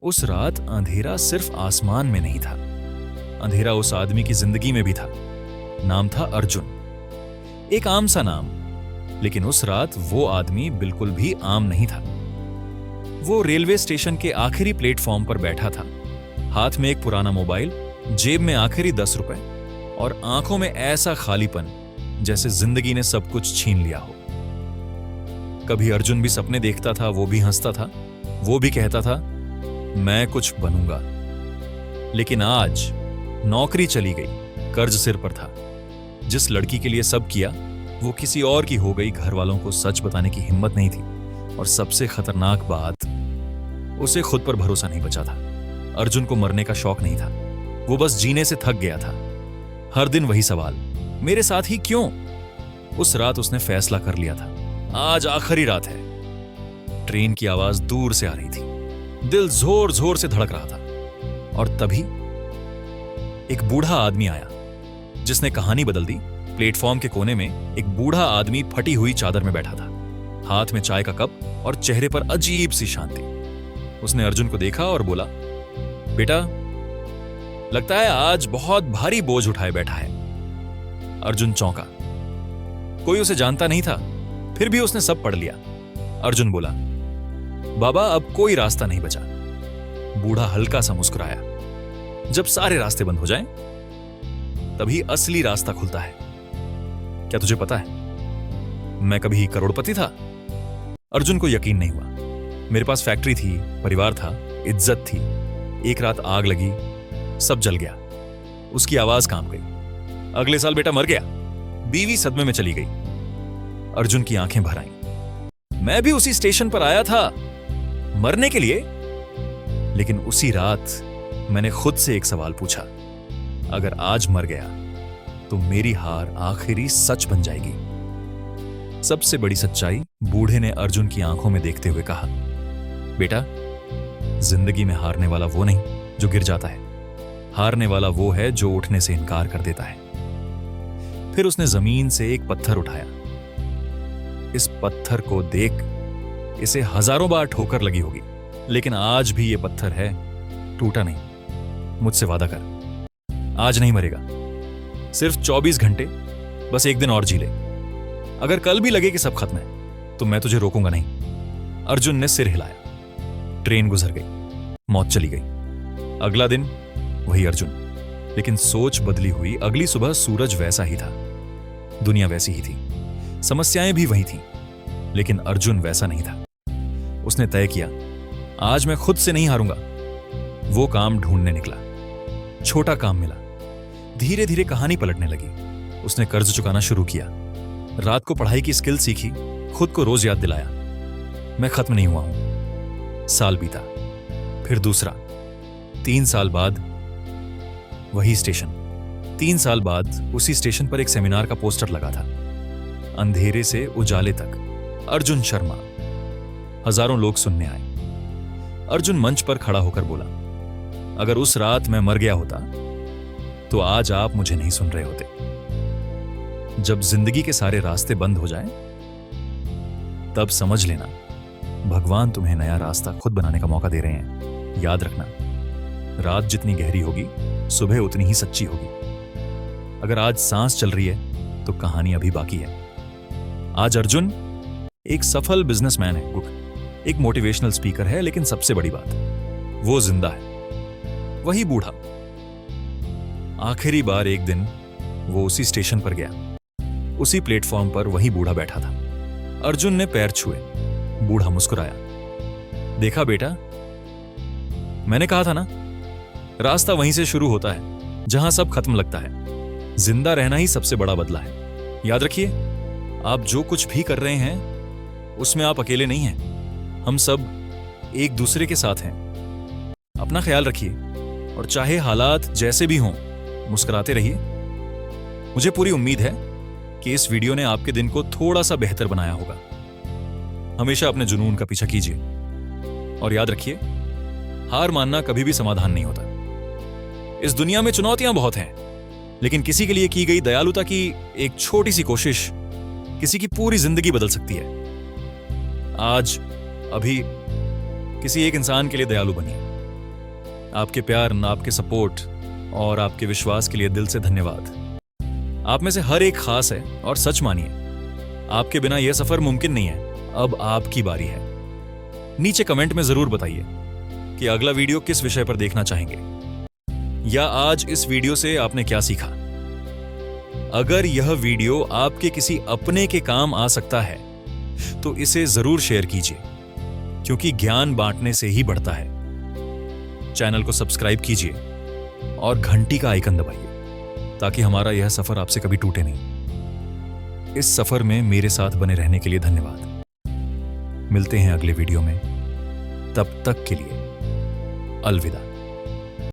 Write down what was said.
उस रात अंधेरा सिर्फ आसमान में नहीं था, अंधेरा उस आदमी की जिंदगी में भी था। नाम था अर्जुन, एक आम सा नाम, लेकिन उस रात वो आदमी बिल्कुल भी आम नहीं था। वो रेलवे स्टेशन के आखिरी प्लेटफॉर्म पर बैठा था, हाथ में एक पुराना मोबाइल, जेब में आखिरी 10 रुपए और आंखों में ऐसा खालीपन जैसे जिंदगी ने सब कुछ छीन लिया हो। कभी अर्जुन भी सपने देखता था, वो भी हंसता था, वो भी कहता था मैं कुछ बनूंगा। लेकिन आज नौकरी चली गई, कर्ज सिर पर था, जिस लड़की के लिए सब किया वो किसी और की हो गई। घर वालों को सच बताने की हिम्मत नहीं थी, और सबसे खतरनाक बात, उसे खुद पर भरोसा नहीं बचा था। अर्जुन को मरने का शौक नहीं था, वो बस जीने से थक गया था। हर दिन वही सवाल, मेरे साथ ही क्यों? उस रात उसने फैसला कर लिया था, आज आखिरी रात है। ट्रेन की आवाज दूर से आ रही थी, दिल जोर जोर से धड़क रहा था, और तभी एक बूढ़ा आदमी आया जिसने कहानी बदल दी। प्लेटफॉर्म के कोने में एक बूढ़ा आदमी फटी हुई चादर में बैठा था, हाथ में चाय का कप और चेहरे पर अजीब सी शांति। उसने अर्जुन को देखा और बोला, बेटा, लगता है आज बहुत भारी बोझ उठाए बैठा है। अर्जुन चौंका, कोई उसे जानता नहीं था, फिर भी उसने सब पढ़ लिया। अर्जुन बोला, बाबा अब कोई रास्ता नहीं बचा। बूढ़ा हल्का सा मुस्कुराया, जब सारे रास्ते बंद हो जाएं, तभी असली रास्ता खुलता है। क्या तुझे पता है मैं कभी करोड़पति था? अर्जुन को यकीन नहीं हुआ। मेरे पास फैक्ट्री थी, परिवार था, इज्जत थी। एक रात आग लगी, सब जल गया। उसकी आवाज कांप गई। अगले साल बेटा मर गया, बीवी सदमे में चली गई। अर्जुन की आंखें भर आईं। मैं भी उसी स्टेशन पर आया था मरने के लिए, लेकिन उसी रात मैंने खुद से एक सवाल पूछा, अगर आज मर गया तो मेरी हार आखिरी सच बन जाएगी। सबसे बड़ी सच्चाई बूढ़े ने अर्जुन की आंखों में देखते हुए कहा, बेटा, जिंदगी में हारने वाला वो नहीं जो गिर जाता है, हारने वाला वो है जो उठने से इनकार कर देता है। फिर उसने जमीन से एक पत्थर उठाया। इस पत्थर को देख इसे हजारों बार ठोकर लगी होगी, लेकिन आज भी ये पत्थर है, टूटा नहीं। मुझसे वादा कर, आज नहीं मरेगा, सिर्फ 24 घंटे, बस एक दिन और जी ले। अगर कल भी लगे कि सब खत्म है तो मैं तुझे रोकूंगा नहीं। अर्जुन ने सिर हिलाया। ट्रेन गुजर गई, मौत चली गई। अगला दिन वही अर्जुन, लेकिन सोच बदली हुई। अगली सुबह सूरज वैसा ही था, दुनिया वैसी ही थी, समस्याएं भी वही थीं, लेकिन अर्जुन वैसा नहीं था। उसने तय किया, आज मैं खुद से नहीं हारूंगा। वो काम ढूंढने निकला। छोटा काम मिला, धीरे धीरे कहानी पलटने लगी। उसने कर्ज चुकाना शुरू किया, रात को पढ़ाई की स्किल सीखी, खुद को रोज याद दिलाया, मैं खत्म नहीं हुआ हूं। साल बीता, फिर दूसरा। 3 साल बाद वही स्टेशन। 3 साल बाद उसी स्टेशन पर एक सेमिनार का पोस्टर लगा था, अंधेरे से उजाले तक, अर्जुन शर्मा। हजारों लोग सुनने आए। अर्जुन मंच पर खड़ा होकर बोला, अगर उस रात मैं मर गया होता तो आज आप मुझे नहीं सुन रहे होते। जब जिंदगी के सारे रास्ते बंद हो जाएं, तब समझ लेना भगवान तुम्हें नया रास्ता खुद बनाने का मौका दे रहे हैं। याद रखना, रात जितनी गहरी होगी, सुबह उतनी ही सच्ची होगी। अगर आज सांस चल रही है तो कहानी अभी बाकी है। आज अर्जुन एक सफल बिजनेसमैन है, एक मोटिवेशनल स्पीकर है, लेकिन सबसे बड़ी बात, वो जिंदा है। वही बूढ़ा। आखिरी बार एक दिन वो उसी स्टेशन पर गया, उसी प्लेटफॉर्म पर वही बूढ़ा बैठा था। अर्जुन ने पैर छुए। बूढ़ा मुस्कुराया, देखा बेटा, मैंने कहा था ना, रास्ता वहीं से शुरू होता है जहां सब खत्म लगता है। जिंदा रहना ही सबसे बड़ा बदला है। याद रखिए, आप जो कुछ भी कर रहे हैं उसमें आप अकेले नहीं हैं, हम सब एक दूसरे के साथ हैं। अपना ख्याल रखिए, और चाहे हालात जैसे भी हों, मुस्कुराते रहिए। मुझे पूरी उम्मीद है कि इस वीडियो ने आपके दिन को थोड़ा सा बेहतर बनाया होगा। हमेशा अपने जुनून का पीछा कीजिए, और याद रखिए, हार मानना कभी भी समाधान नहीं होता। इस दुनिया में चुनौतियां बहुत हैं, लेकिन किसी के लिए की गई दयालुता की एक छोटी सी कोशिश किसी की पूरी जिंदगी बदल सकती है। आज, अभी, किसी एक इंसान के लिए दयालु बनिए। आपके प्यार, आपके सपोर्ट और आपके विश्वास के लिए दिल से धन्यवाद। आप में से हर एक खास है और सच मानिए, आपके बिना यह सफर मुमकिन नहीं है। अब आपकी बारी है। नीचे कमेंट में जरूर बताइए कि अगला वीडियो किस विषय पर देखना चाहेंगे, या आज इस वीडियो से आपने क्या सीखा। अगर यह वीडियो आपके किसी अपने के काम आ सकता है तो इसे जरूर शेयर कीजिए, क्योंकि ज्ञान बांटने से ही बढ़ता है। चैनल को सब्सक्राइब कीजिए और घंटी का आइकन दबाइए ताकि हमारा यह सफर आपसे कभी टूटे नहीं। इस सफर में मेरे साथ बने रहने के लिए धन्यवाद। मिलते हैं अगले वीडियो में, तब तक के लिए अलविदा।